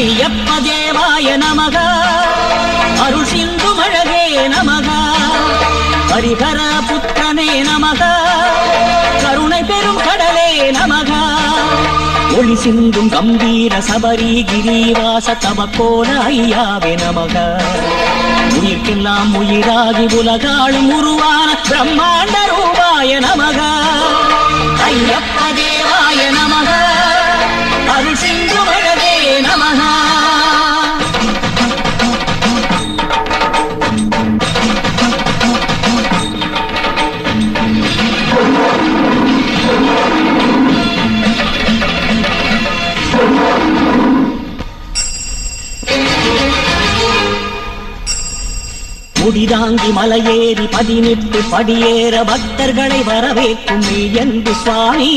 ஐயப்ப தேவாய நமக அருள் சிந்து மழகே நமக ஹரிஹர புத்திரனே நமக கருணை பெரும் கடலே நமக ஒளி சிந்தும் கம்பீர சபரி கிரிவாச தவக்கோல ஐயாவே நமக உயிர்க்கெல்லாம் உயிராகி உலகாளும் உருவான பிரம்மாண்ட ரூபாய நமக ஐயப்ப தேவாய நமக அருள் சிந்து மழகே நமக முடிதாங்கி மலையேறி 18 படியேற பக்தர்களை வரவேற்கும் மெய்யன்பு சுவாமி.